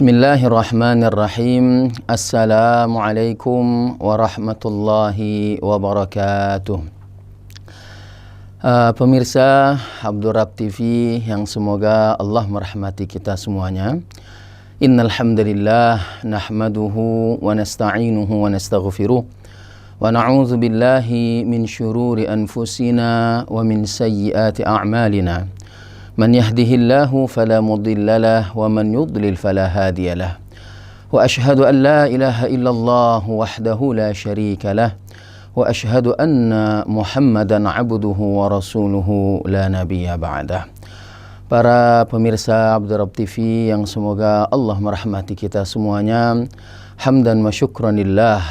Bismillahirrahmanirrahim. Assalamualaikum warahmatullahi wabarakatuh. Pemirsa Abdurrab TV yang semoga Allah merahmati kita semuanya. Innal hamdalillah nahmaduhu wa nasta'inuhu wa nastaghfiruh wa na'udzu billahi min syururi anfusina wa min sayyiati a'malina. Man yahdihillahu fala mudilla lahu wa man yudlil fala hadiya lahu. Wa ashhadu an la ilaha illallah wahdahu la syarika lahu wa ashhadu anna Muhammadan abduhu wa rasuluhu la nabiyya ba'dah. Para pemirsa Abdurrab TV yang semoga Allah merahmati kita semuanya, hamdan wa syukranillah,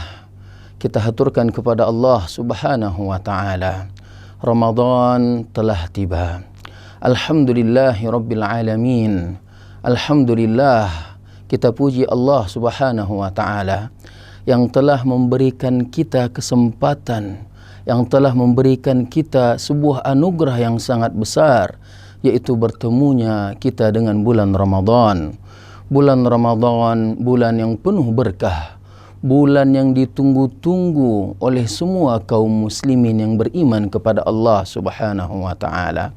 kita haturkan kepada Allah Subhanahu wa taala. Ramadan telah tiba. Alhamdulillahi Rabbil Alamin. Alhamdulillah, kita puji Allah Subhanahu wa ta'ala yang telah memberikan kita kesempatan, yang telah memberikan kita sebuah anugerah yang sangat besar, yaitu bertemunya kita dengan bulan Ramadan. Bulan Ramadan, bulan yang penuh berkah, bulan yang ditunggu-tunggu oleh semua kaum muslimin yang beriman kepada Allah Subhanahu wa ta'ala.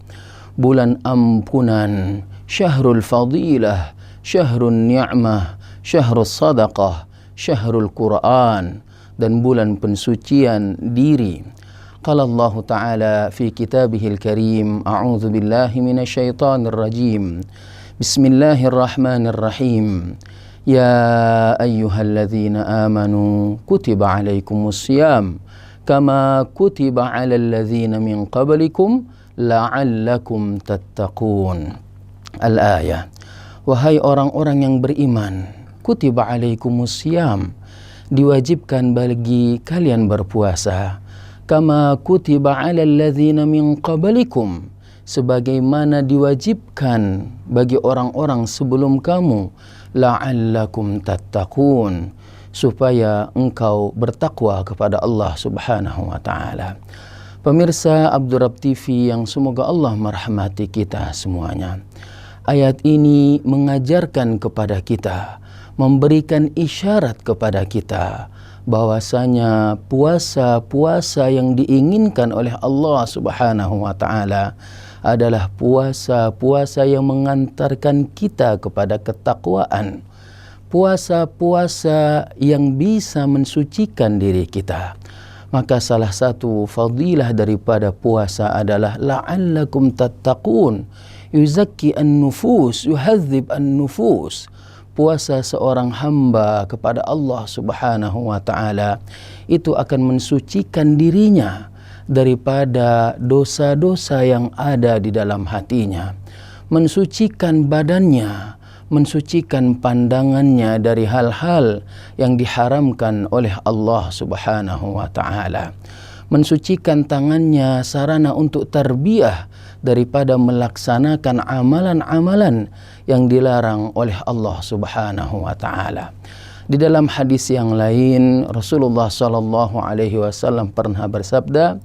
Bulan ampunan, syahrul fadilah, syahrul ni'mah, syahrul sadaqah, syahrul Quran, dan bulan pensucian diri. Qala Allah Ta'ala fi kitabihil karim, a'udzu billahi minasyaitonir rajim. Bismillahirrahmanirrahim. Ya ayyuhalladzina amanu kutiba alaikumus syiyam kama kutiba alal ladzina min qablikum la'allakum tattaqun. Al-ayah. Wahai orang-orang yang beriman, kutiba alaikumus syiyam, diwajibkan bagi kalian berpuasa, kama kutiba alal ladzina min qablikum, sebagaimana diwajibkan bagi orang-orang sebelum kamu, la'allakum tattaqun, supaya engkau bertakwa kepada Allah Subhanahu wa taala. Pemirsa Abdurrab TV yang semoga Allah merahmati kita semuanya. Ayat ini mengajarkan kepada kita, memberikan isyarat kepada kita bahwasanya puasa-puasa yang diinginkan oleh Allah Subhanahu wa taala adalah puasa-puasa yang mengantarkan kita kepada ketakwaan. Puasa-puasa yang bisa mensucikan diri kita. Maka salah satu fadilah daripada puasa adalah la'allakum tattaqun, yuzakki an-nufus, yuhadzib an-nufus. Puasa seorang hamba kepada Allah Subhanahu wa ta'ala itu akan mensucikan dirinya daripada dosa-dosa yang ada di dalam hatinya, mensucikan badannya, mensucikan pandangannya dari hal-hal yang diharamkan oleh Allah Subhanahu wa ta'ala, mensucikan tangannya sarana untuk tarbiyah daripada melaksanakan amalan-amalan yang dilarang oleh Allah Subhanahu wa ta'ala. Di dalam hadis yang lain, Rasulullah sallallahu alaihi wasallam pernah bersabda,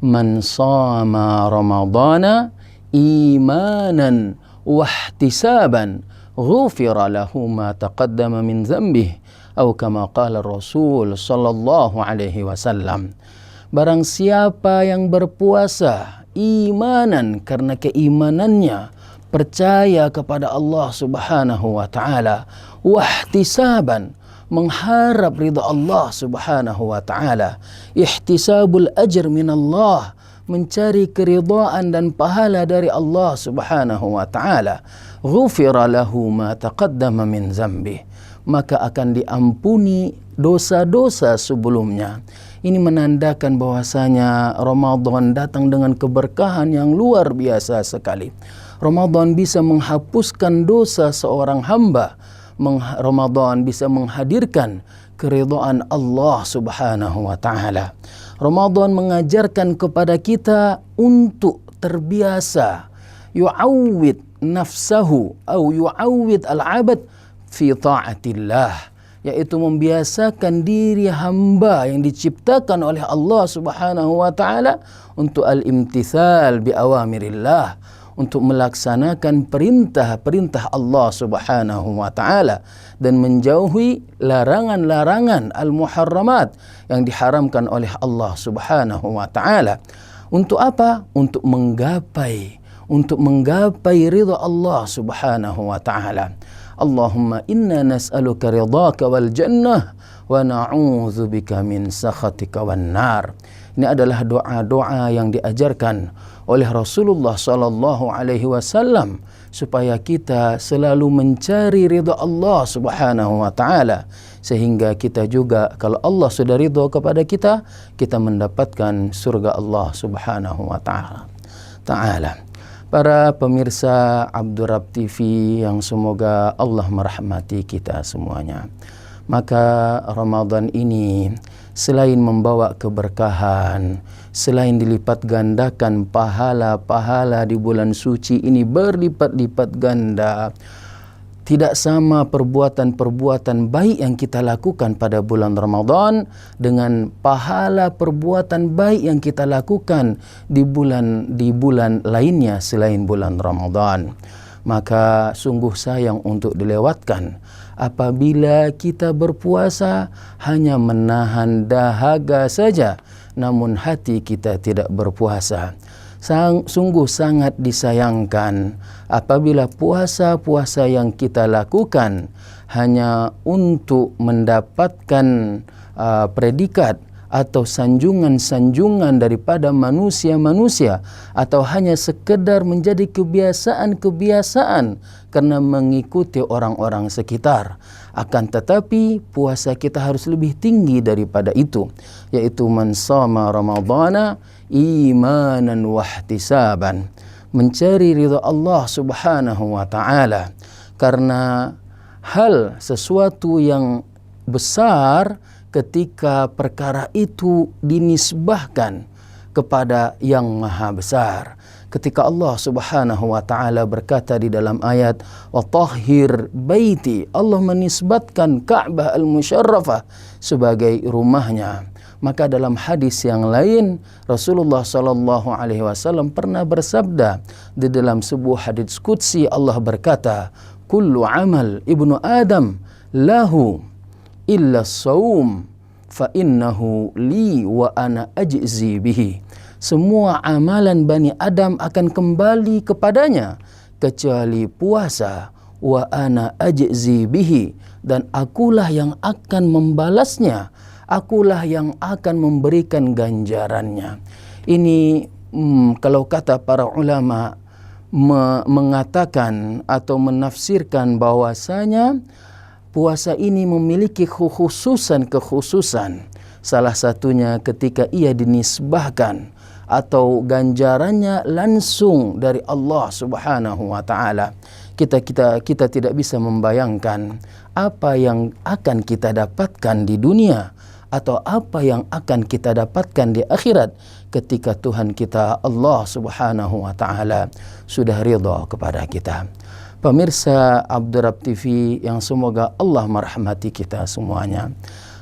"Man shama Ramadana imanan wahtisaban ghufira lahu ma taqaddama min dzambihi," atau kama qala Rasul sallallahu alaihi wasallam. Barang siapa yang berpuasa imanan, karena keimanannya, percaya kepada Allah Subhanahu wa taala, wahtisaban, mengharap ridha Allah Subhanahu wa taala, ihtisabul ajr min Allah, mencari keridhaan dan pahala dari Allah Subhanahu wa taala, ghufira lahu ma taqaddama min dzambi, maka akan diampuni dosa-dosa sebelumnya. Ini menandakan bahwasanya Ramadan datang dengan keberkahan yang luar biasa sekali. Ramadan bisa menghapuskan dosa seorang hamba. Ramadan bisa menghadirkan keridhaan Allah Subhanahu wa taala. Ramadan mengajarkan kepada kita untuk terbiasa yu'awwid nafsahu atau yu'awwid al-'abad fi ta'atillah, yaitu membiasakan diri hamba yang diciptakan oleh Allah Subhanahu wa taala untuk al-imtithal bi awamirillah, untuk melaksanakan perintah-perintah Allah Subhanahu wa taala dan menjauhi larangan-larangan al-muharramat yang diharamkan oleh Allah Subhanahu wa taala. Untuk apa? Untuk menggapai ridha Allah Subhanahu wa taala. Allahumma inna nas'aluka ridhaka wal jannah wa na'udzubika min sakhatika wan nar. Ini adalah doa-doa yang diajarkan oleh Rasulullah sallallahu alaihi wasallam supaya kita selalu mencari ridha Allah Subhanahu wa taala, sehingga kita juga kalau Allah sudah ridha kepada kita, kita mendapatkan surga Allah Subhanahu wa taala. Para pemirsa Abdurrab TV yang semoga Allah merahmati kita semuanya. Maka Ramadan ini selain membawa keberkahan, selain dilipat gandakan pahala-pahala di bulan suci ini berlipat-lipat ganda, tidak sama perbuatan-perbuatan baik yang kita lakukan pada bulan Ramadan dengan pahala perbuatan baik yang kita lakukan di bulan lainnya selain bulan Ramadan. Maka sungguh sayang untuk dilewatkan apabila kita berpuasa hanya menahan dahaga saja, namun hati kita tidak berpuasa. Sungguh sangat disayangkan apabila puasa-puasa yang kita lakukan hanya untuk mendapatkan predikat atau sanjungan-sanjungan daripada manusia-manusia, atau hanya sekedar menjadi kebiasaan-kebiasaan karena mengikuti orang-orang sekitar. Akan tetapi puasa kita harus lebih tinggi daripada itu, yaitu man shama ramadhana imanan wahtisaban, mencari ridha Allah Subhanahu wa taala, karena hal sesuatu yang besar ketika perkara itu dinisbahkan kepada yang maha besar. Ketika Allah Subhanahu wa taala berkata di dalam ayat wa tahhir baiti, Allah menisbatkan Ka'bah al-Musyarrafah sebagai rumahnya. Maka dalam hadis yang lain Rasulullah sallallahu alaihi wasallam pernah bersabda di dalam sebuah hadis qudsi, Allah berkata, kullu amal ibnu Adam lahu illa saum fa innahu li wa ana ajzi bihi. Semua amalan Bani Adam akan kembali kepadanya kecuali puasa, wa ana ajzi bihi, dan akulah yang akan membalasnya, akulah yang akan memberikan ganjarannya. Ini kalau kata para ulama mengatakan atau menafsirkan bahwasanya puasa ini memiliki kekhususan. Salah satunya ketika ia dinisbahkan atau ganjarannya langsung dari Allah Subhanahu wa taala. Kita tidak bisa membayangkan apa yang akan kita dapatkan di dunia atau apa yang akan kita dapatkan di akhirat ketika Tuhan kita Allah Subhanahu wa taala sudah ridha kepada kita. Pemirsa Abdurrab TV yang semoga Allah merahmati kita semuanya.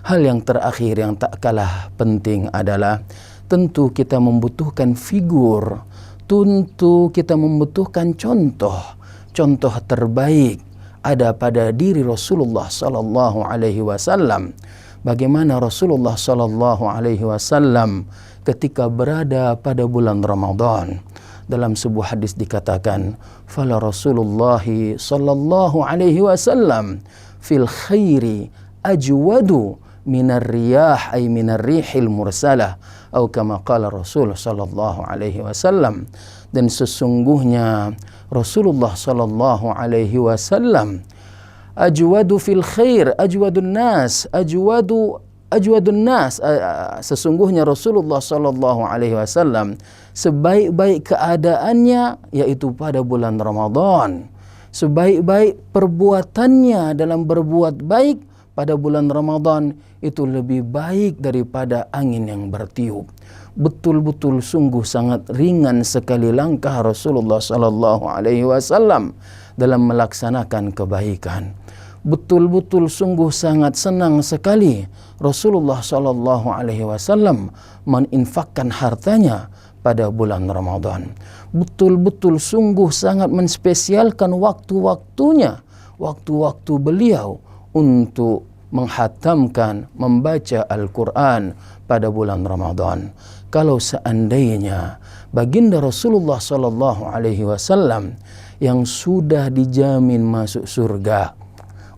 Hal yang terakhir yang tak kalah penting adalah tentu kita membutuhkan figur, tentu kita membutuhkan contoh terbaik ada pada diri Rasulullah sallallahu alaihi wasallam. Bagaimana Rasulullah sallallahu alaihi wasallam ketika berada pada bulan Ramadan. Dalam sebuah hadis dikatakan, fala Rasulullah sallallahu alaihi wasallam fil khairi ajwadu minar riyah ay minar rihil mursalah, atau kama qala Rasul sallallahu alaihi wasallam. Dan sesungguhnya Rasulullah sallallahu alaihi wasallam ajwadu fil khair, ajwadun nas, sesungguhnya Rasulullah sallallahu alaihi wasallam sebaik-baik keadaannya yaitu pada bulan Ramadan. Sebaik-baik perbuatannya dalam berbuat baik pada bulan Ramadan itu lebih baik daripada angin yang bertiup. Betul-betul sungguh sangat ringan sekali langkah Rasulullah sallallahu alaihi wasallam dalam melaksanakan kebaikan. Betul-betul sungguh sangat senang sekali Rasulullah sallallahu alaihi wasallam meninfakkan hartanya pada bulan Ramadan. Betul-betul sungguh sangat menspesialkan waktu-waktunya, waktu-waktu beliau untuk menghatamkan, membaca Al-Quran pada bulan Ramadan. Kalau seandainya baginda Rasulullah sallallahu alaihi wasallam yang sudah dijamin masuk surga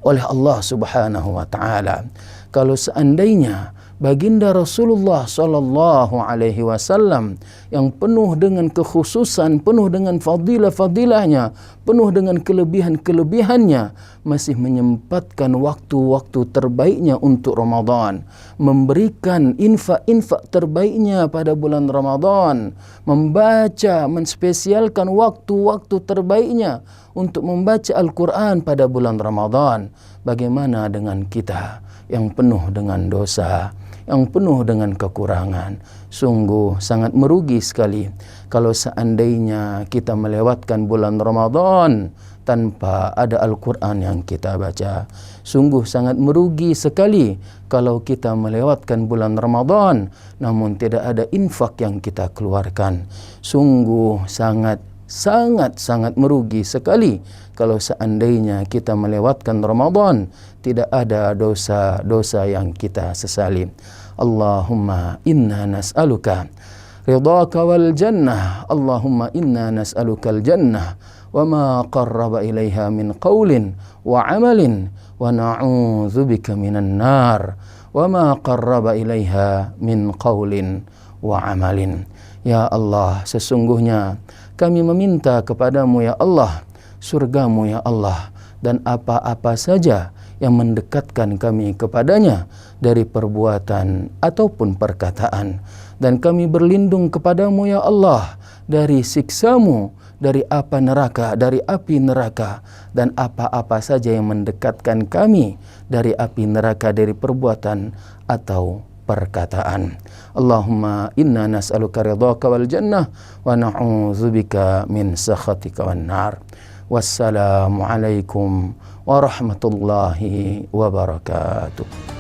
oleh Allah Subhanahu wa taala, kalau seandainya baginda Rasulullah sallallahu alaihi wasallam yang penuh dengan kekhususan, penuh dengan fadilah-fadilahnya, penuh dengan kelebihan-kelebihannya, masih menyempatkan waktu-waktu terbaiknya untuk Ramadan, memberikan infak-infak terbaiknya pada bulan Ramadan, membaca, menspesialkan waktu-waktu terbaiknya untuk membaca Al-Quran pada bulan Ramadan. Bagaimana dengan kita yang penuh dengan dosa, yang penuh dengan kekurangan? Sungguh sangat merugi sekali kalau seandainya kita melewatkan bulan Ramadan tanpa ada Al-Quran yang kita baca. Sungguh sangat merugi sekali kalau kita melewatkan bulan Ramadan namun tidak ada infak yang kita keluarkan. Sungguh sangat merugi sekali kalau seandainya kita melewatkan Ramadan tidak ada dosa-dosa yang kita sesali. Allahumma inna nas'aluka ridhaka wal jannah. Allahumma inna nas'aluka al jannah wa ma qarraba ilaiha min qawlin wa amalin wa na'udzubika minan nar wa ma qarraba ilaiha min qawlin wa amalin. Ya Allah, sesungguhnya kami meminta kepadamu ya Allah, surgamu ya Allah, dan apa-apa saja yang mendekatkan kami kepadanya dari perbuatan ataupun perkataan. Dan kami berlindung kepadamu ya Allah dari siksamu, dari api neraka, dan apa-apa saja yang mendekatkan kami dari api neraka dari perbuatan atau perkataan. Allahumma inna nas'aluka ridhaka wal jannah wa na'udzubika min sakhatika wan nar. Wassalamu alaikum warahmatullahi wabarakatuh.